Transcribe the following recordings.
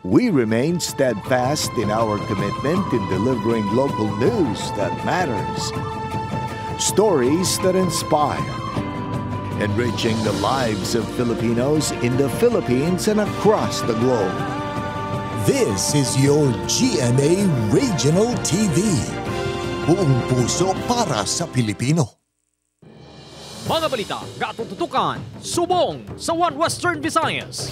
We remain steadfast in our commitment in delivering local news that matters. Stories that inspire. Enriching the lives of Filipinos in the Philippines and across the globe. This is your GMA Regional TV. Buong puso para sa Pilipino. Mga balita, gatututukan, subong sa One Western Visayas.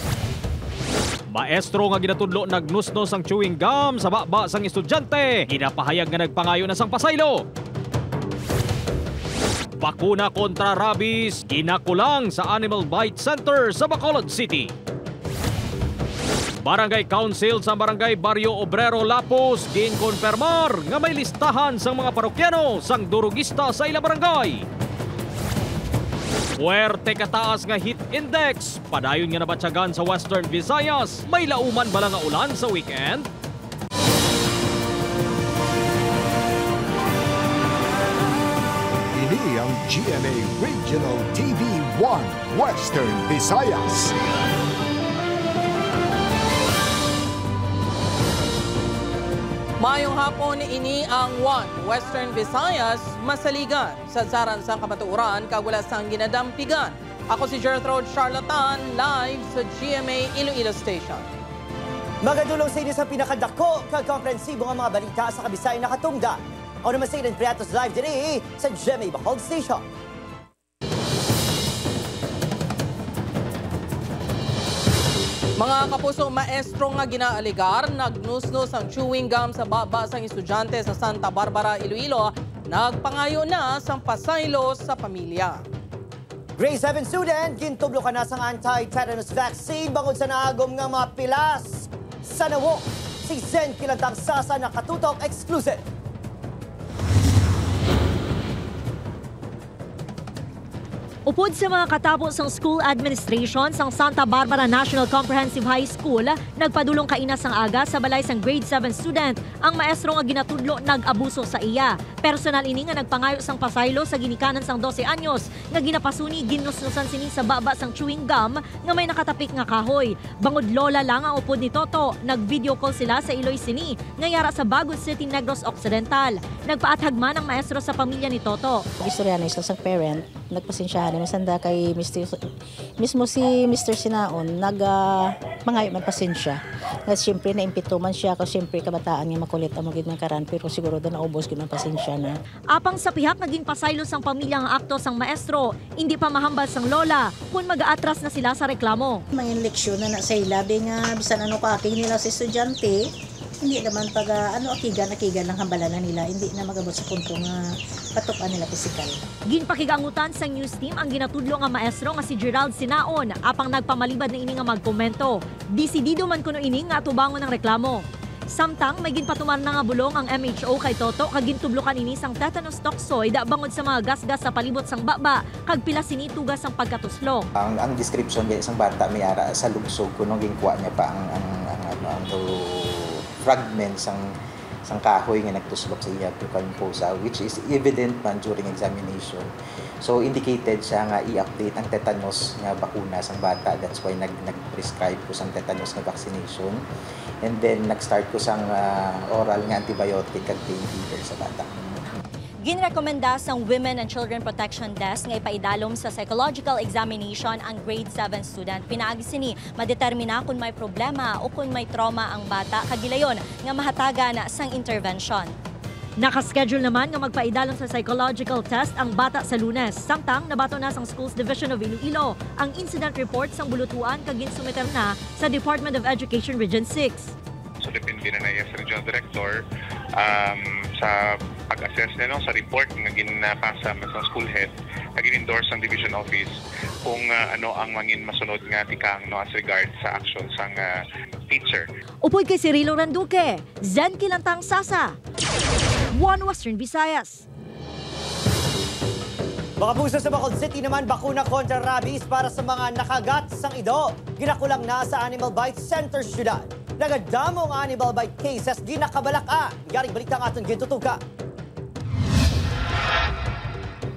Maestro nga ginatudlo nagnusnos ang chewing gum sa baba sang estudyante. Ginapahayag nga nagpangayo na sang pasaylo. Bakuna kontra rabies, ginakulang sa Animal Bite Center sa Bacolod City. Barangay Council sa Barangay Barrio Obrero Lapus ginkonfirmar nga may listahan sang mga parokyano sang durugista sa ila barangay. Puwerte kataas nga heat index, padayon nga nabatyagan sa Western Visayas, may lauman bala nga ulan sa weekend. Ini ang GMA Regional TV 1 Western Visayas. Mayong hapon, ini ang One Western Visayas, masaligan sa saran sa kamatuuran, kagula sang ginadampigan. Ako si Gertrude Charlatan, live sa GMA Iloilo Station. Magadulong sa inyo sa pinakadako, kagkomprehensibo nga mga balita sa Kabisay na katungdan. Ako naman sa Ilan Priatos live din sa GMA Bacolod Station. Mga kapuso, maestro nga ginaaligar, nagnusnos ang chewing gum sa baba sang estudyante sa Santa Barbara, Iloilo, nagpangayo na sang pasaylo sa pamilya. Grade 7 student, gintublo ka na sang anti-tetanus vaccine bangod sa naagom nga mga pilas. Sa nawo, si Zen Kilantang Sasa na Katutok Exclusive. Upod sa mga katapos ng school administration sang Santa Barbara National Comprehensive High School, nagpadulong kainas ang aga sa balay sang grade 7 student ang maestro nga ginatudlo nag-abuso sa iya. Personal ini nga nagpangayo sang pasaylo sa ginikanan sang 12 anyos nga ginapasuni ginusnusan sini sa baba sang chewing gum nga may nakatapik nga kahoy. Bangod lola lang ang upod ni Toto, nag-video call sila sa Iloy Sini nga yara sa Baguio City, Negros Occidental. Nagpaathag man ang maestro sa pamilya ni Toto. Istorya na isang parent, nagpasensyahan masanda kay mismo si Mr. Sinaon mangayo man pasensya. Kasi siyempre naimpito man siya kasi siyempre kabataan nga makulit ang magid man karan pero siguro da naubos gyud man pasensya na. Apang sa pihak naging pasaylo sang pamilya ang akto sang maestro, hindi pa mahambal sang lola kung mag-aatras na sila sa reklamo. Mga leksyon na sa ilabi nga bisan ano ka aking nila sa estudyante, hindi naman pag akigan ng hambalanan nila, hindi na magabot sa punto nga patukan nila pisikal. Ginpakigangutan sa news team ang ginatudlo nga maestro nga si Gerald Sinaon, apang nagpamalibad na ini nga magkomento. Disidido man kuno ini nga atubangon ng reklamo. Samtang may ginpatuman na nga bulong ang MHO kay Toto kag gintublokan ini sang tetanus toxoid bangod sa mga gasgas sa palibot sang baba kag pila sini tugas sang pagkatuslok. Ang description gay sang bata may ara sa lugsog kuno gingkuha niya pa ang fragments sang kahoy nga nagtuslok sa iya pusa, which is evident man during examination. So indicated siya nga i-update ang tetanus nga bakuna sang bata. That's why nag-prescribe ko sang tetanus nga vaccination. And then nag-start ko sang oral nga antibiotic kag pain feeder sa bata. Ginrekomenda sang Women and Children Protection Desk nga ipaidalom sa psychological examination ang grade 7 student. Pinaagi sini madetermina kung may problema o kung may trauma ang bata kagilayon nga mahataga na sang intervention. Nakaschedule naman nga magpaidalom sa psychological test ang bata sa Lunes. Samtang nabato na sang Schools Division of Iloilo ang incident report sang bulutuan kag ginsumiter na sa Department of Education Region 6. Sulipin ginanayas Regional Director sa pag-assess nila sa report nga ginapasa sa school head na gin-endorse ng division office kung ano ang mangin masunod nga tikang no as regard sa action sang teacher. Upod kay Cirilo Randuque, Zen Kilantang Sasa, One Western Visayas. Mga puso sa Bacolod City naman, bakuna kontra rabies para sa mga nakagat sang ido. Ginakulang na sa Animal Bite Center syudad. Nagadamo ang animal bite cases ginakabalaka. Garing balita ng ating gintutuka.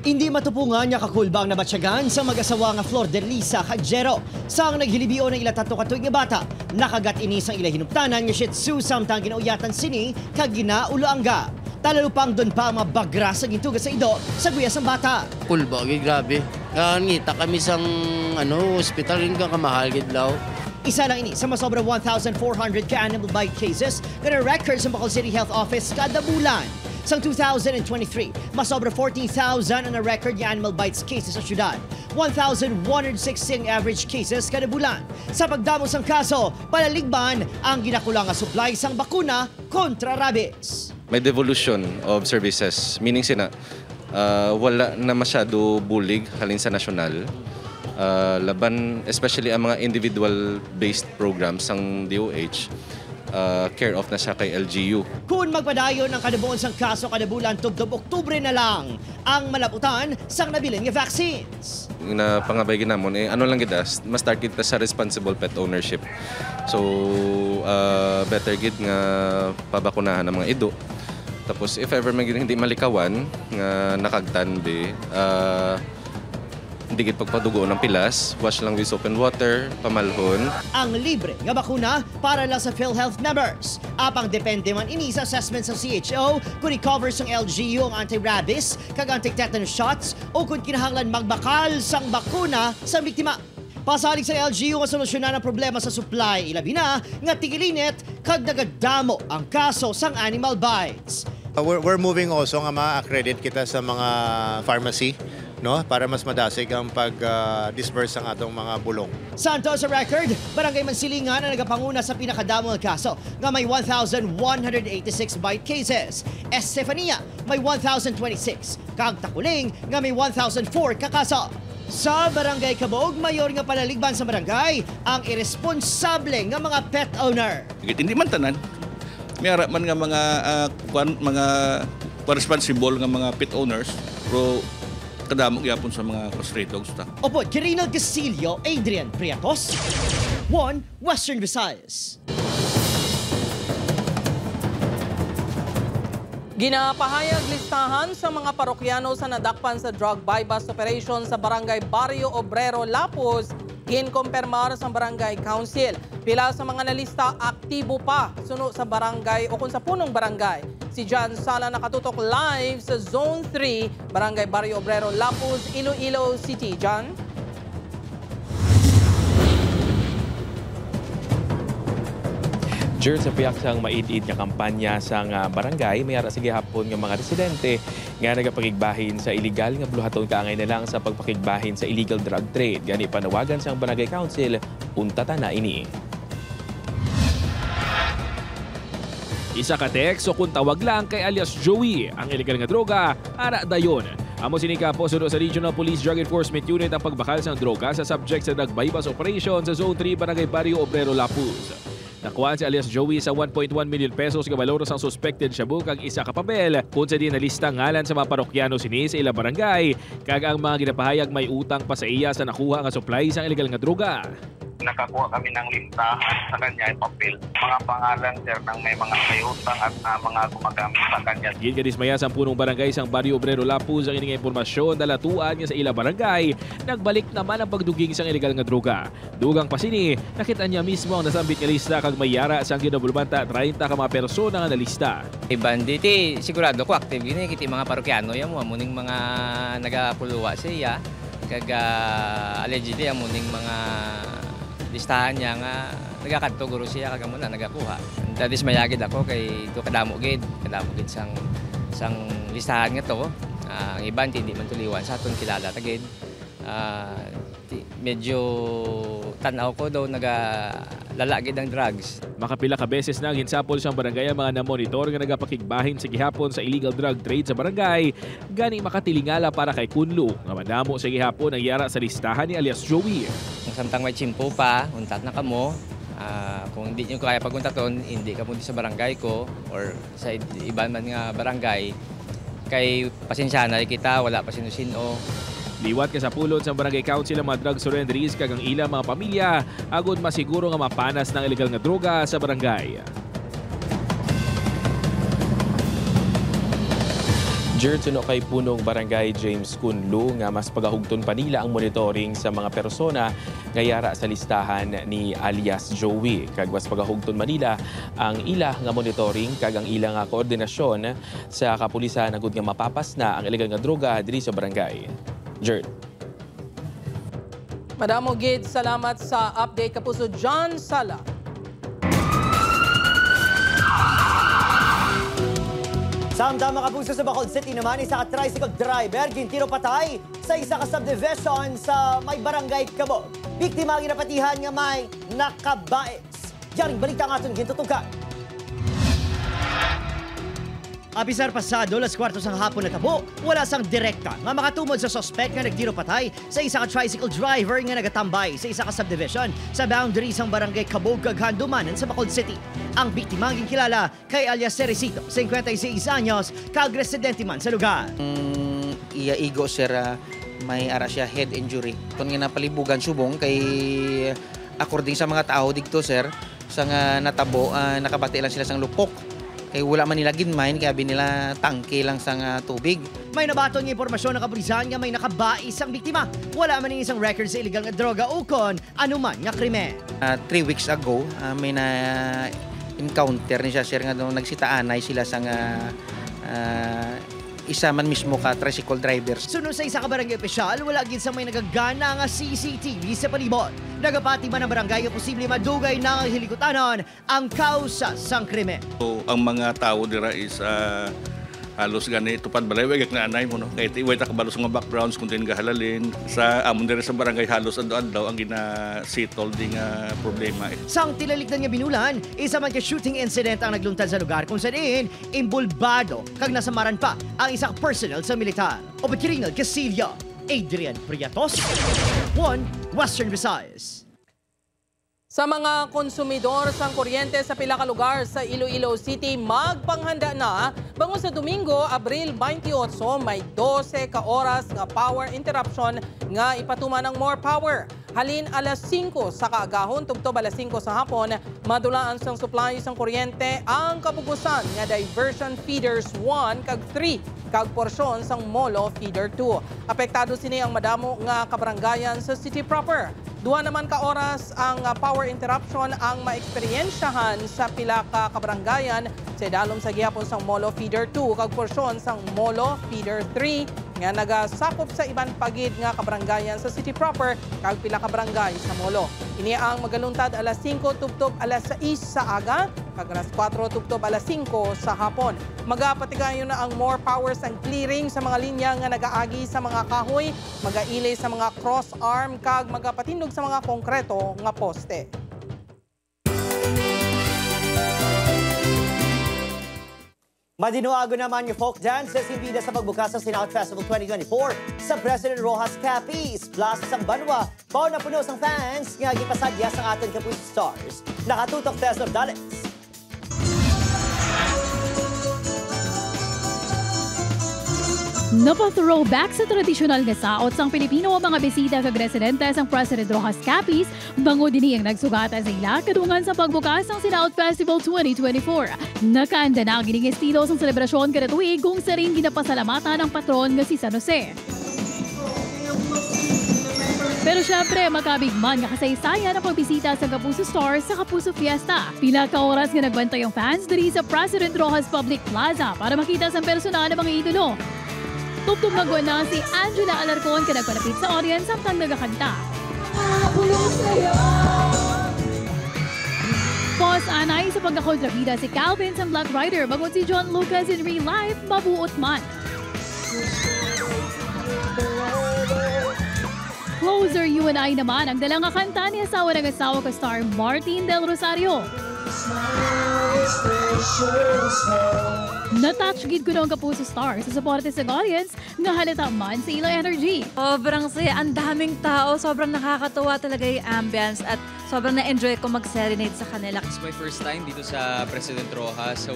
Hindi matupungan niya kakulbang na batsyagan sa mag-asawa nga Flor de Lisa kag Jero. Sang naghilibio ng ila tato katuig nga bata, nakagat ini sang ila hinuptanan nga Shih Tzu samtang ginauyatan sini kag ginauloangga. Talalupang doon pa ang mga bagra sa gintuga sa ido sa guyas ng bata. Kulba, grabe. Ngita kami sang hospital rin ka kamahal gidlaw. Isa lang ini sa masobra 1,400 ka animal bite cases na record sa Bacol City Health Office kada bulan. Sang 2023, masobra 14,000 ang record ng animal bites cases sa syudad. 1,160 average cases kada bulan. Sa pagdamo sang kaso, palaligban ang ginakulang nga supply sang bakuna kontra rabies. May devolution of services, meaning wala na masyado bulig halin sa nasyonal. Laban, especially ang mga individual-based programs ng DOH, care of na siya kay LGU. Kung magpadayon ang kadabuon sang kaso kada bulan tubtob Oktubre na lang ang malaputan sang nabilin nga vaccines. Na pangabay ginamon ano lang gid mas start kita sa responsible pet ownership. So better gid nga pabakunahan ang mga ido. Tapos if ever may hindi malikawan nga nakagtanbe, hindi gid pagpadugo ng pilas, wash lang with soap and water, pamalhon. Ang libre nga bakuna para lang sa PhilHealth members. Apang depende man ini sa assessment sa CHO kung i-covers ang LGU ang anti-rabies, kag anti-tetanus shots o kung kinahanglan magbakal sang bakuna sa biktima. Pasalig sa LGU nga solusyonan ang problema sa supply, ilabi na nga tigilinit kag nagadamo ang kaso sang animal bites. We're moving also nga ma-accredit kita sa mga pharmacy, no, para mas madasig ang pag-disperse ng atong mga bulong. Santo sa record, Barangay Mansilingan ang nagapanguna sa pinakadamo ng kaso nga may 1,186 bite cases. Estefania may 1,026, kag Takuling nga may 1,004 kakaso. Sa Barangay Cabog, mayor nga palaligban sa barangay ang irresponsable nga mga pet owner. Hindi man tanan. May harap man nga mga responsible nga mga pet owners, pero kadamog yapon sa mga stray dogs ta. Opo, Kirinal Castillo, Adrian Priatos, 1 Western Visayas. Ginapahayag listahan sa mga parokyano sa nadakpan sa drug buy-bust operation sa Barangay Barrio Obrero, Lapuz, ginkumpirmar sa Barangay Council. Pila sa mga nalista aktibo pa suno sa barangay o kung sa punong barangay. Si John Sala nakatutok live sa Zone 3, Barangay Barrio Obrero, Lapuz, Iloilo City. John? Sa piyaksang maid-id nga kampanya sa barangay, mayara sige hapon nga mga residente nga nagapakigbahin sa illegal nga buluhaton kaangay na lang sa pagpakigbahin sa illegal drug trade. Gani panawagan sa Barangay Council, untata na ini. Isa ka text o kung tawag lang kay alias Joey, ang illegal nga droga, ara dayon. Amo sinika po sunod sa Regional Police Drug Enforcement Unit ang pagbakal sa droga sa subject sa drug buy-bust operation sa Zone 3 Barangay Barrio Obrero, Lapuz. Nakuhaan si alias Joey sa 1.1 million pesos nga baloros ang suspected shabu kag isa ka papel kung sa di nalista ngalan sa mga parokyano sini sa ilang barangay kag ang mga ginapahayag may utang pa sa iya sa nakuha nga supply sa illegal nga droga. Nakakuha kami ng listahan sa kanya yung papel. Mga pangalan, sir, ng may mga utang at mga gumagamit sa kanya. Gingadismaya sa punong barangay sang Barrio Obrero, Lapuz ang ining impormasyon dalatuan niya sa ilang barangay. Nagbalik naman ang pagduging sa illegal nga droga. Dugang pa sini, nakita niya mismo ang nasambit nga lista kag mayara sang ginabulbanta 30 ka mga persona nga nalista. Banditi, sigurado ko active yun kiti mga parokyano yan mo amuning mga nagapuluwa siya kag allegedly amuning mga listahan niya nga nagakadto guro siya kag amo na nagakuha. Dadis mayagid ako kay do kadamo gid sang listahan nga to. Ang iban hindi man tuliwan sa aton kilala tagid. Medyo tanaw ko daw nagalalagid ang drugs. Makapila ka beses na ginsapol sa barangay ang mga namonitor nga nagapakigbahin sa gihapon sa illegal drug trade sa barangay. Gani makatilingala para kay Kunlo nga madamo sa gihapon ang yara sa listahan ni alias Joey. Samtang may chimpo pa, untat na kamo. Kung hindi nyo kaya paguntaton, hindi ka mo sa barangay ko or sa iban man nga barangay. Kay pasensya na kita, wala pa sino-sino. Liwat ka sa pulot sa Barangay Council ang mga drug surrenderies kag ang ilang mga pamilya agud masiguro nga mapanas ng illegal nga droga sa barangay. Jerd, suno kay punong barangay James Kunlu nga mas pagahugton pa nila ang monitoring sa mga persona nga yara sa listahan ni alias Joey. Kag mas pagahugton Manila ang ila nga monitoring kag ang ila nga koordinasyon sa kapulisan agud nga mapapas na ang illegal nga droga diri sa barangay. Jerd. Madamo gid salamat sa update kapuso John Sala. Samtang makapuso sa Bacolod City naman, isa ka tricycle driver gintiro patay sa isa ka subdivision sa may barangay Cabog. Biktima ang ginapatihan nga may nakabaes. Yaring balita nga itong gintutukan. Abisar pasado, 4:00 ng hapon na tabo, wala sang direkta nga makatumod sa suspect nga nagtiro patay sa isa ka tricycle driver nga nagatambay sa isa ka subdivision sa boundary sang barangay Cabog kag Handumanan sa Bacolod City. Ang biktima ang kilala kay alias Cerecito, 56 anyos, kag residente man sa lugar. Iya igo sir, may ara siya head injury. Kung nga napalibugan subong kay according sa mga tao dito sir, sa nga natabo, nakabati lang sila sang lupok. Kaya wala man nila ginmain, kaya binila tangke lang sa tubig. May nabaton ng impormasyon ng kapulisan nga may nakabais ang biktima. Wala man isang record sa illegal nga droga o kon anuman nga krimen. 3 weeks ago, may na-encounter ni siya, sir, nga nagsitaanay sila sa isa man mismo ka tricycle driver. Sunod sa isa ka barangay opisyal, wala gid sa may nagagana nga CCTV sa palibot. Nagapati man ang barangay nga posible madugay na hilikutanon ang kausa sang krimen. So, ang mga tao dira is halos gani tupad balay wag na anay mo no. Kay tiway ta kabalo sa mga backgrounds kung tin gahalalin sa amon dira sa barangay halos adlaw ang gina-settle ding problema. Sang tilalikdan nga binulan, isa man ka shooting incident ang nagluntad sa lugar kung saan imbulbado kag nasamaran pa ang isang personnel sa militar. Opikirinal Casillo, Adrian Priatos, 1 Western Visayas. Sa mga konsumidor sang kuryente sa pila ka lugar sa Iloilo City, magpanghanda na bango sa Domingo, Abril 28, may 12 ka oras nga power interruption nga ipatuman ng more power. Halin alas 5 sa kaagahon, tugtob alas 5 sa hapon, madulaan sang supply sang kuryente ang kapugusan nga diversion feeders 1 kag 3 kag porsyon sang Molo Feeder 2. Apektado sini ang madamo nga kabarangayan sa city proper. 2 naman ka oras ang power interruption ang maeksperiensyahan sa pila ka kabarangayan sa dalom sa gihapon sang Molo Feeder 2 kag porsyon sang Molo Feeder 3 nga nagasakop sa iban pagid nga kabarangayan sa city proper kag pila ka barangay sa Molo. Ini ang magaluntad alas 5 tubtob alas 6 sa aga kag alas 4 tubtob alas 5 sa hapon. Magapatigayon na ang more powers ang clearing sa mga linya nga nagaagi sa mga kahoy, magailay sa mga cross arm kag magapatindog sa mga konkreto nga poste. Madinuago naman yung folk dance sa simbida sa pagbukas ng Sinout Festival 2024 sa President Rojas Capiz. Plus, isang banwa, bao na puno sang fans nga gipasadya sa ating Kapuso Stars. Nakatutok Tesla Dallas. Napa-throwback sa tradisyonal nga saot sang Pilipino ang mga bisita kag residente sang President Rojas Capiz, bango dinhi ang nagsugata sa ila kadungan sa pagbukas ng Sinout Festival 2024. Nakaanda na ang gining estilo sang selebrasyon kada tuig kung sa rin ginapasalamatan ng patron nga si San Jose. Pero syempre, makabigman nga kasaysayan ang pagbisita sa Kapuso Stars sa Kapuso Fiesta. Pila ka oras nga nagbantay ang fans diri sa President Rojas Public Plaza para makita sa personal ng mga idolo. Tugtog na na si Angela Alarcon ka nagpalapit sa audience samtang nagakanta. Pos anay sa pagkakontrabida si Calvin sa Black Rider bagot si John Lucas in real life mabuot man. Closer You and I naman ang dalang kanta ni asawa ng asawa ka star Martin Del Rosario. Natouch gid ko ng Kapuso Stars sa supporte sa audience nga halata man sa ila energy. Sobrang saya, ang daming tao, sobrang nakakatuwa talaga yung ambience at sobrang na-enjoy ko mag-serenade sa kanila. It's my first time dito sa President Rojas. So,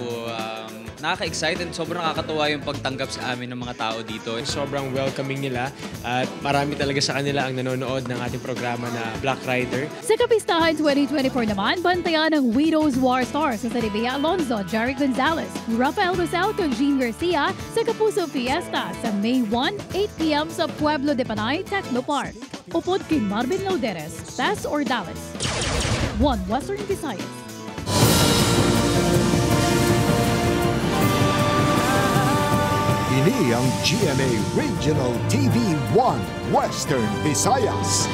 nakaka-excite and sobrang nakakatuwa yung pagtanggap sa amin ng mga tao dito. Sobrang welcoming nila at marami talaga sa kanila ang nanonood ng ating programa na Black Rider. Sa Kapistahan 2024 naman, bantayan ng Widows War Stars sa Bea Alonzo, Jerry Gonzalez, Rafael Rosal kag Jean Garcia sa Kapuso Fiesta sa May 1, 8 p.m. sa Pueblo de Panay, Techno Park. Upod kay Marvin Lauderes, Pass or Dallas. One Western Visayas. Ini ang GMA Regional TV 1 Western Visayas.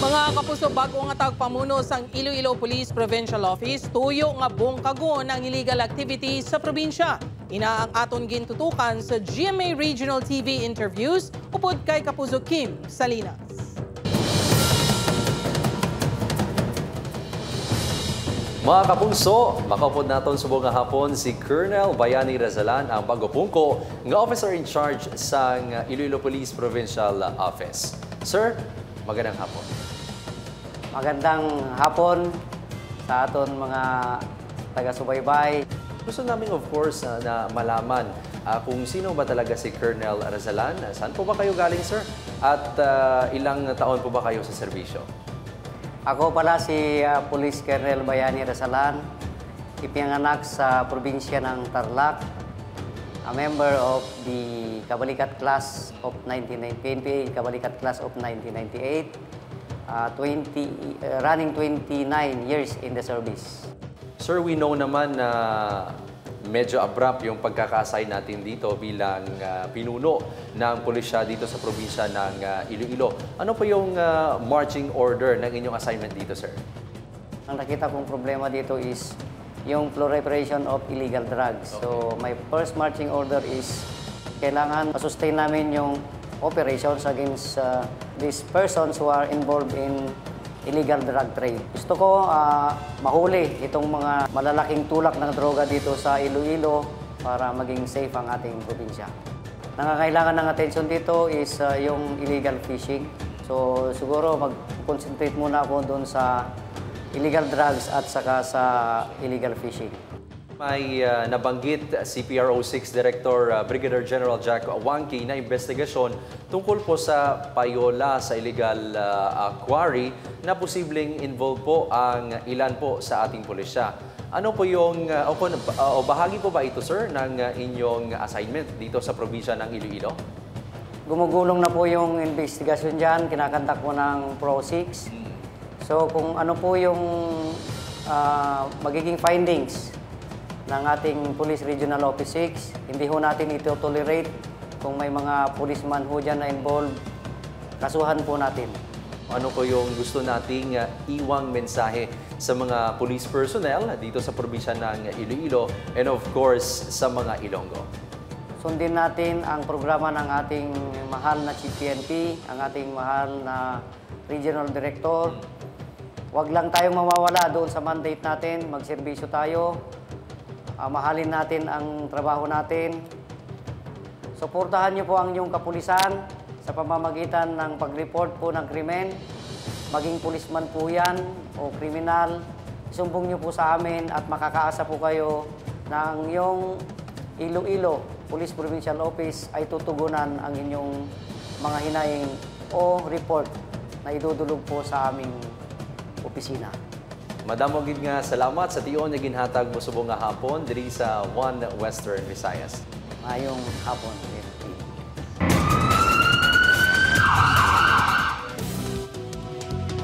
Mga kapuso, bago nga tagpamuno sang Iloilo Police Provincial Office, tuyo nga buong kagon ang illegal activities sa probinsya. Ina ang aton gintutukan sa GMA Regional TV interviews upod kay Kapuso Kim Salinas. Mga kapuso, makaupod naton subong nga hapon si Colonel Bayani Razalan, ang bagopungko nga officer in charge sa Iloilo Police Provincial Office. Sir, magandang hapon. Magandang hapon sa aton mga taga-subaybay. Gusto namin of course na malaman kung sino ba talaga si Colonel Razalan. Saan po ba kayo galing, sir? At ilang taon po ba kayo sa serbisyo? Ako pala si Police Colonel Bayani Razalan, ipinanganak sa probinsya ng Tarlac, a member of the Kabalikat Class of 1998, Kabalikat Class of 1998, running 29 years in the service. Sir, we know naman na medyo abrupt yung pagkaka-assign natin dito bilang pinuno ng pulisya dito sa probinsya ng Iloilo. Ano po yung marching order ng inyong assignment dito, sir? Ang nakita kong problema dito is yung proliferation of illegal drugs. So my first marching order is kailangan masustain namin yung operations against these persons who are involved in illegal drug trade. Gusto ko mahuli itong mga malalaking tulak ng droga dito sa Iloilo para maging safe ang ating probinsya. Nangangailangan ng attention dito is yung illegal fishing. So siguro mag-concentrate muna ako doon sa illegal drugs at saka sa illegal fishing. May nabanggit si PRO6 Director Brigadier General Jack Wangki na investigasyon tungkol po sa payola sa illegal quarry na posibleng involved po ang ilan po sa ating pulisya. Ano po yung, o bahagi po ba ito, sir, ng inyong assignment dito sa probinsya ng Iloilo? Gumugulong na po yung investigasyon dyan, kinakantak po ng PRO6. So kung ano po yung magiging findings ng ating Police Regional Office 6, hindi ho natin ito tolerate. Kung may mga policeman ho dyan na involved, kasuhan po natin. Ano po yung gusto nating iwang mensahe sa mga police personnel dito sa probinsya ng Iloilo and of course sa mga Ilonggo? Sundin natin ang programa ng ating mahal na Chief PNP, ang ating mahal na Regional Director. Huwag lang tayong mawawala doon sa mandate natin, magserbisyo tayo. Mahalin natin ang trabaho natin. Suportahan niyo po ang inyong kapulisan sa pamamagitan ng pag-report po ng krimen. Maging pulisman po yan o kriminal, isumbong niyo po sa amin at makakaasa po kayo na ang iyong Iloilo Police Provincial Office ay tutugunan ang inyong mga hinaing o report na idudulog po sa aming opisina. Madam Ogid nga salamat sa tiyon nga ginhatag mo subong nga hapon diri sa One Western Visayas. Mayong hapon.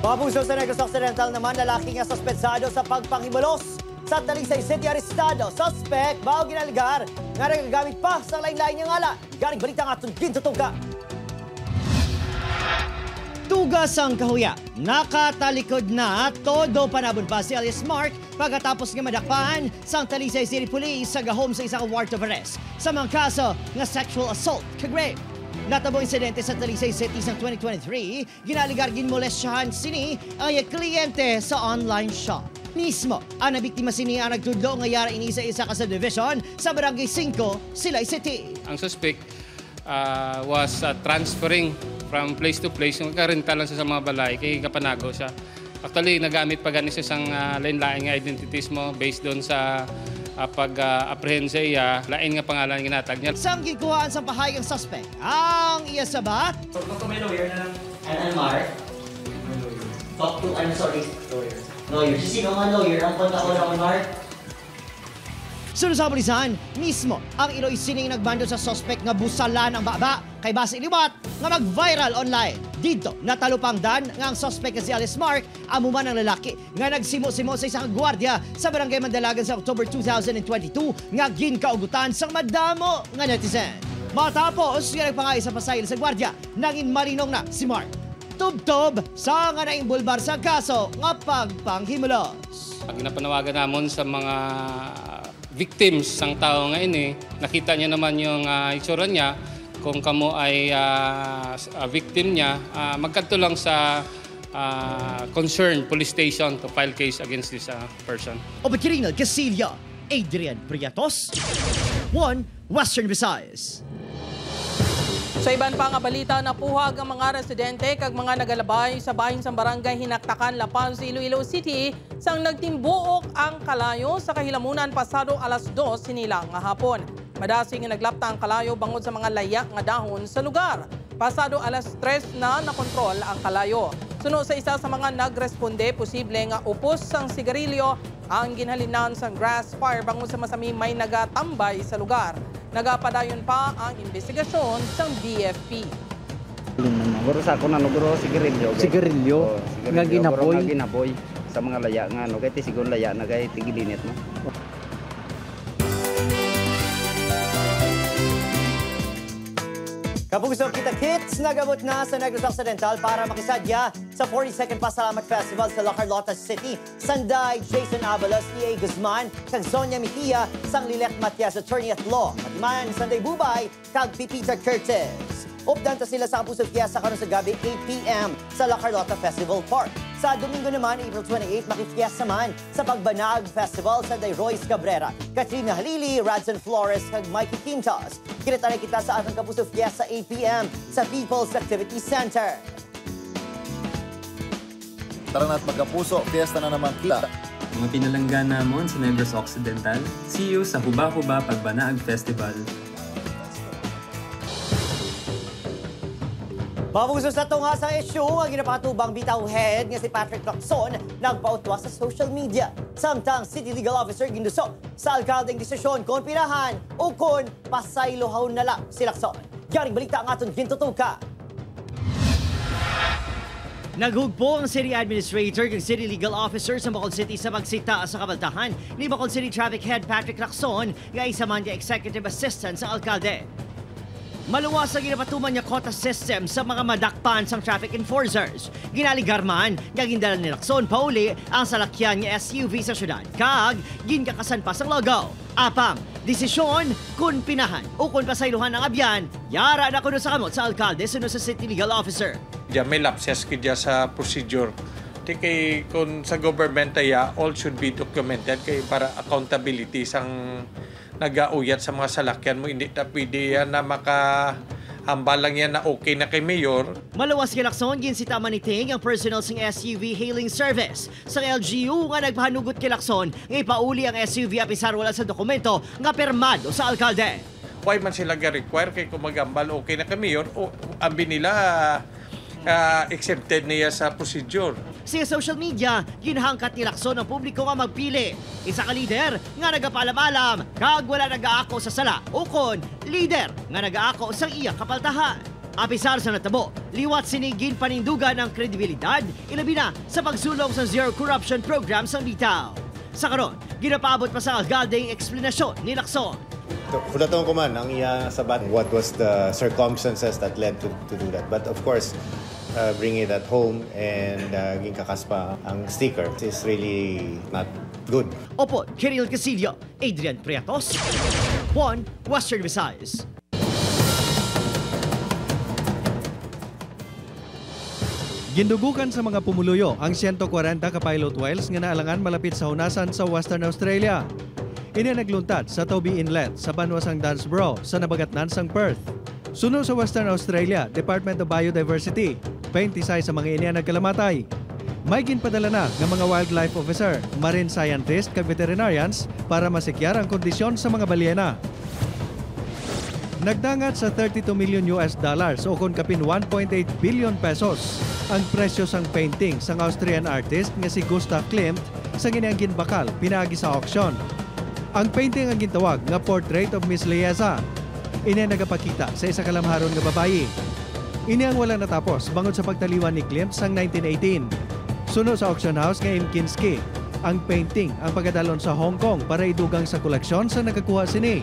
Mabuso sa Negros Occidental naman, lalaki nga suspetsado sa pagpanghimulos sa Talisay City Arestado. Suspect, bao ginalgar nga nagagamit pa sa lain-lain niyang ala. Galing balita nga itong gintutuga. Tugas ang kahuya. Nakatalikod na todo panabon pa si Elias Mark pagkatapos nga madakpan sa Talisay City Police sa gahom sa isang warrant of arrest sa mga kaso nga sexual assault kag rape. Natabo insidente sa Talisay City sa 2023, ginaligar ginmolestyahan sini ang kliyente sa online shop. Mismo, ang nabiktima sini ang nagtudlo nga yara inisa-isa ka sa division sa Barangay 5, Silay City. Ang suspect was transferring from place to place. Yung karenta lang siya sa mga balay, kay kapanago siya. Actually, nagamit pa ganit siya sang lain-lain nga identities mo based doon sa pag-apprehend sa iya, lain nga pangalan ginatag niya. Sang gikuhaan sa pahayag ang suspect, ang iya sa ba? So, kung may lawyer na lang, Mark? Talk to, lawyer. Sino nga lawyer? Ang punta ko lang, Mark? Sunod sa pulisan, mismo ang Iloy sining nagbando sa suspect nga busalan ang baba kay base iliwat nga mag-viral online. Dito, natalupangdan nga ang suspect nga si Alice Mark, amuman ang lalaki nga nagsimo-simo sa isang gwardiya sa Barangay Mandalagan sa October 2022 nga ginkaugutan sang madamo nga netizen. Matapos nga nagpangay sa pasaylo sa gwardiya, nangin malinong na si Mark. Tub-tub sa nga naimbulbar sa kaso nga pagpanghimulos. Pag napanawagan namon sa mga victims sang tao nga ini, nakita niya naman yung itsura niya, kung kamo ay victim niya, magkadto lang sa concerned police station to file case against this person. Obekirinal Casillo, Adrian Priatos, 1 Western Visayas. Sa iban pang balita, napuhag ang mga residente kag mga nagalabay sa bahin sa barangay Hinaktakan, Lapaz, Iloilo City sang nagtimbuok ang kalayo sa kahilamunan pasado alas 2 sinilang nga hapon. Madasing nga naglapta ang kalayo bangod sa mga laya nga dahon sa lugar. Pasado alas 3 na nakontrol ang kalayo. Suno sa isa sa mga nagresponde, posible nga upos sang sigarilyo ang ginhalinan sa grass fire bangod sa masami may nagatambay sa lugar. Nagapadayon pa ang investigasyon ng BFP. Guro sa ako na guro sigarilyo. Sigarilyo? Nga ginapoy? Nga ginapoy sa mga laya nga kaya tisigon laya na kaya tigilinit mo. Kapuso kita kits, nagabot na sa Negros Occidental para makisadya sa 42nd Pasalamat Festival sa La Carlota City. Sanday, Jason Abalos, E.A. Guzman, kag Sonia Mejia, sang Lilet Matias, attorney at law. Matiman, Sunday Bubay, kag Pipita Curtis. Updanta sila sa Kapuso Fiesta karon sa gabi 8 p.m. sa La Carlota Festival Park. Sa Domingo naman, April 28, makifiesta man sa Pagbanag Festival sa Royce Cabrera, Katrina Halili, Radson Flores, kag Mikey Quintas. Kinatay kita sa atong Kapuso Fiesta 8 p.m. sa People's Activity Center. Tara na't magkapuso, fiesta na naman kita. Mga pinalanggan namon sa Negros Occidental, see you sa Huba-Huba Pagbanaag Festival. Mabuso sa tunga sa issue, ang ginapatubang bitaw head nga si Patrick Lacson nagpautwa sa social media. Samtang City Legal Officer ginduso sa alkaldeng desisyon kung pinahan o kung pasaylohaw na lang si Lacson. Yaring balita ang aton gintutuka. Naghugpo ang City Administrator kag City Legal Officer sa Bacolod City sa pagsita sa kabaltahan ni Bacolod City Traffic Head Patrick Lacson nga isa man nga Executive Assistant sa alkalde. Maluwas ang ginapatuman niya quota system sa mga madakpan sang traffic enforcers. Ginaligar man, gagindala ni Lacson pauli ang salakyan niya SUV sa syudad. Kag, ginkakasan pa sang logo. Apang, desisyon kung pinahan o kung pasayluhan ang abyan, yara na kuno sa kamot sa alkalde sunod sa City Legal Officer. Diyan may lapses kaya sa procedure. Kay kung sa government ay all should be documented kay para accountability sang nagauyat sa mga salakyan mo, hindi na pwede yan na makahambal lang yan na okay na kay Mayor. Malawas kay Lacson, ginsita maniting ang personal sing SUV hailing service. Sa LGU nga nagpahanugot kay Lacson, nga ipauli ang SUV apisar wala sa dokumento nga permado sa alkalde. Why man sila ga-require kay kung magambal okay na kay Mayor o ambi nila exempted niya sa procedure. Sa social media, ginhangkat ni Lacson ang publiko nga magpili. Isa ka leader nga nagapaalam-alam, kag wala nag-aako sa sala, o kon leader nga nag-aako sa iya kapaltahan. Apisar sa natabo, liwat sinigin panindugan ang kredibilidad, ilabi na sa pagsulong sa Zero Corruption Program sa bitaw. Sa karon, ginapaabot pa sa alkaldeng eksplanasyon ni Lacson. Hulatong ko man ang iya sabat what was the circumstances that led to do that. But of course, bringing it at home and ginkakaspa ang sticker is really not good. Opo, Kirill Casillo, Adrian Priatos, 1 Western Visayas. Gindugukan sa mga pumuluyo ang 140 ka pilot whales nga naalangan malapit sa hunasan sa Western Australia. Ini nagluntad sa Toby Inlet sa banwasang Dunsborough sa nabagatnan sang Perth. Suno sa Western Australia, Department of Biodiversity, 26 sa mga inian nagkalamatay. May ginpadala na ng mga wildlife officer, marine scientist kag veterinarians para masikyar ang kondisyon sa mga balyena. Nagdangat sa $32 million o kung kapin 1.8 billion pesos ang presyo sang painting sang Austrian artist nga si Gustav Klimt sa ginang ginbakal pinaagi sa auction. Ang painting ang gintawag nga Portrait of Miss Lieza. Ini ang nagapakita sa isa kalamharon nga babayi. Ini ang wala natapos bangod sa pagtaliwan ni Klimt sang 1918. Sunod sa auction house nga Imkinski, ang painting ang pagadalon sa Hong Kong para idugang sa koleksyon sa nakakuha sini.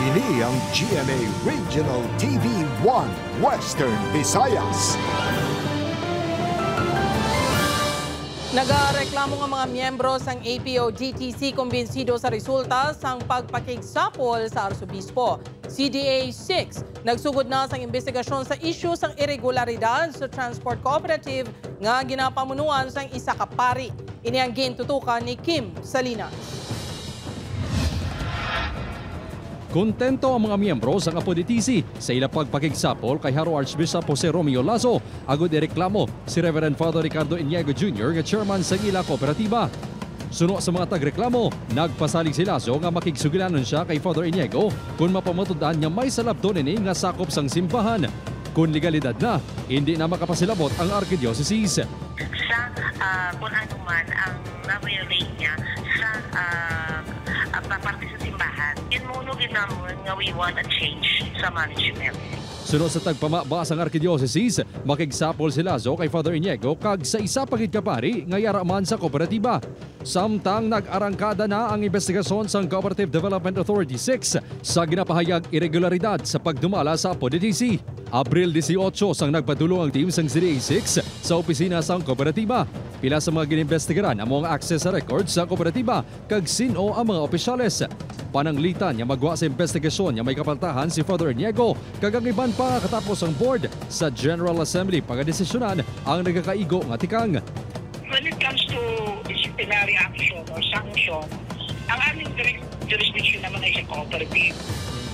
Ini ang GMA Regional TV 1 Western Visayas. Nagareklamo nga mga miyembro sang APO-GTC kumbinsido sa resulta sang pagpakigsapol sa Arsobispo. CDA 6 nagsugod na sang investigasyon sa isyu sang irregularidad sa transport cooperative nga ginapamunuan sang isa ka pari. Ini ang gintutukan ni Kim Salinas. Kontento ang mga miyembro sa APO-GTC sa ila pagpakigsapol kay Haro Archbishop Jose Romeo Lazo agud ireklamo si Reverend Father Ricardo Iniego Jr. nga chairman sa ila kooperatiba. Suno sa mga tagreklamo, nagpasalig si Lazo nga makigsugilanon siya kay Father Iniego kung mapamatudan niya may salabton ini nga sakop sang simbahan. Kung legalidad na, hindi na makapasilabot ang Archdiocese. Sa kung ano man ang na-violate niya sa parte sa simbahan. Inmunugin naman nga we want a change sa management. Sunod sa tagpamaba sang Archdiocese, makigsapol si Lazo kay Father Iniego kag sa isa pagid kapari nga yaraman sa kooperatiba. Samtang nag-arangkada na ang investigasyon sang Cooperative Development Authority 6 sa ginapahayag irregularidad sa pagdumala sa APO-GTC. Abril 18 sang nagpadulong ang team sang CDA 6 sa opisina sang kooperatiba. Pila sa mga ginimbestigaran ang mga access sa records sa kooperatiba kag sino ang mga opisyales. Pananglitan niya magwa sa investigasyon niya may kapaltahan si Father Iniego kag ang iban pa katapos ang board sa General Assembly pagdesisyonan ang nagakaigo nga tikang. When it comes to disciplinary action or sanction, ang aming jurisdiction naman ay sa cooperative.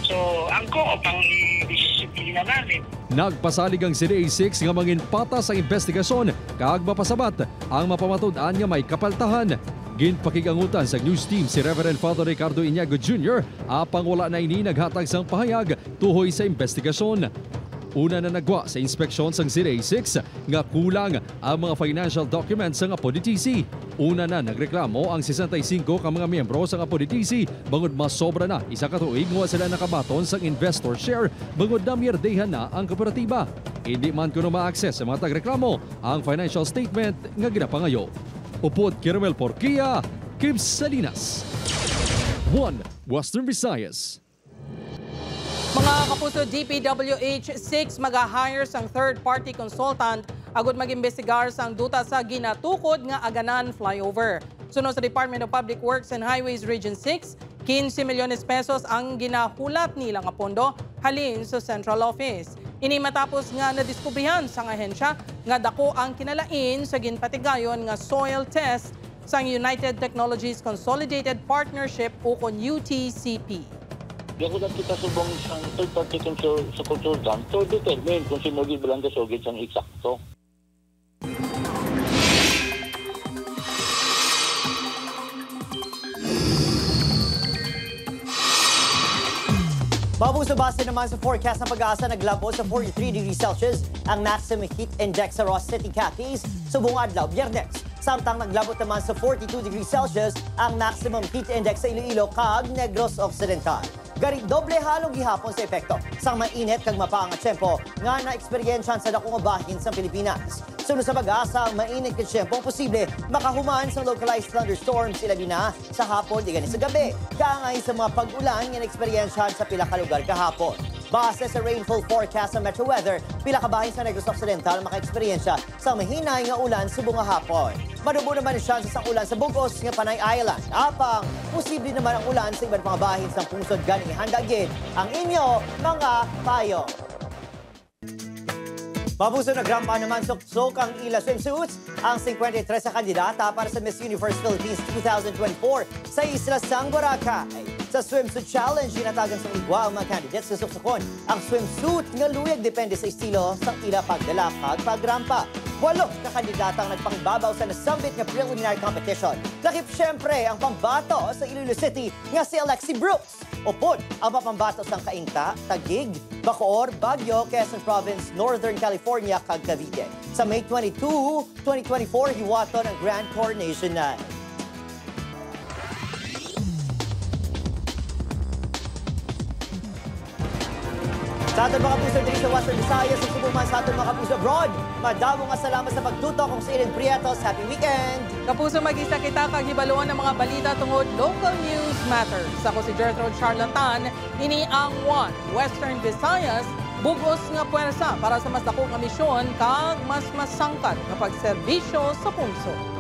So, ang co-op ang i-disiplina namin. Nagpasalig ang CDA 6 nga mangin patas sa investigasyon kag mapasabat ang mapamatud-an nga may kapaltahan. Ginpakigangutan sa news team si Reverend Father Ricardo Iniego Jr. apang wala na ini naghatag sang pahayag tuhoy sa investigasyon. Una na nagwa sa inspeksyon sang CDA 6 nga kulang ang mga financial documents sang APO-GTC. Una na nagreklamo ang 65 ka mga miyembro sang APO-GTC bangod mas sobra na isa ka tuig nga sila nakabaton sang investor share bangod na miyerdehan na ang kooperatiba. Hindi man kuno ma-access sa mga tagreklamo ang financial statement nga ginapangayo. Upod Kirmel Porquia, Kim Salinas, 1 Western Visayas. Mga kapuso, DPWH-6 mag-hire sang third-party consultant agud mag-imbestigar sang duta sa ginatukod nga Aganan flyover. Sunod sa Department of Public Works and Highways Region 6, 15 milyones pesos ang ginahulat nila nga pondo halin sa Central Office. Ini matapos nga nadiskubrihan sang ahensya nga dako ang kinalain sa ginpatigayon nga soil test sang United Technologies Consolidated Partnership o kon UTCP. Yakulat kita subong isang third-party consultant to determine kung sinugid bilang kasugid siyang eksakto. Babong sa base naman sa forecast ng pag-asa, naglabo sa 43 degrees Celsius ang maximum heat index sa Ross City, Capiz sa buong adlaw, Biyernes. Samtang naglabot naman sa 42 degrees Celsius ang maximum heat index sa Iloilo kag Negros Occidental. Gari doble halong gihapon sa epekto sang mainit kag mapaangat tempo nga na-eksperyensyan sa dakong bahin sa Pilipinas. Sunod sa pag-asa, ang mainit kag tempo posible makahuman sa localized thunderstorms ilabi na sa hapon di gani sa gabi. Kaangay sa mga pag-ulan nga na-eksperyensyan sa pila ka lugar kahapon. Base sa rainfall forecast sa Metro Weather, pila ka bahin sa Negros Occidental maka-eksperyensya sa mahinay nga ulan sa bunga hapon. Madubo naman siya sa ulan sa Bugos nga Panay Island. Apang, posible naman ang ulan sa iba't mga bahin sa pungsod ganing handagin ang inyo mga payo. Mapuso na grampa naman suksok ang ila swimsuits ang 53 sa kandidata para sa Miss Universe Philippines 2024 sa Isla San Boracay. Sa swimsuit challenge, ginatagan sa igwa ang mga candidates sa suksokon. Ang swimsuit nga luyag depende sa estilo sa ila pagdala kag pagrampa. 8 ka kandidatang nagpangbabaw sa nasambit nga preliminary competition. Lakip syempre ang pambato sa Iloilo City nga si Alexi Brooks. Upod ang mapambato sa Cainta, Taguig, Bacoor, Baguio, Quezon Province, Northern California, kag Cavite. Sa May 22, 2024, hiwaton ang Grand Coronation Night. Sa ating mga kapuso dito sa Western Visayas, sa Subuman sa ating mga kapuso abroad, madamo nga salamat sa pagtutok kong si Ellen Prietos. Happy weekend! Kapuso, mag-isa kita kaghibaluan ng mga balita tungod Local News Matters. Ako si Gertrude Charlatan, ini ang One Western Visayas, bugos nga puwersa para sa mas dakong misyon kag mas masangkat na pagserbisyo sa punso.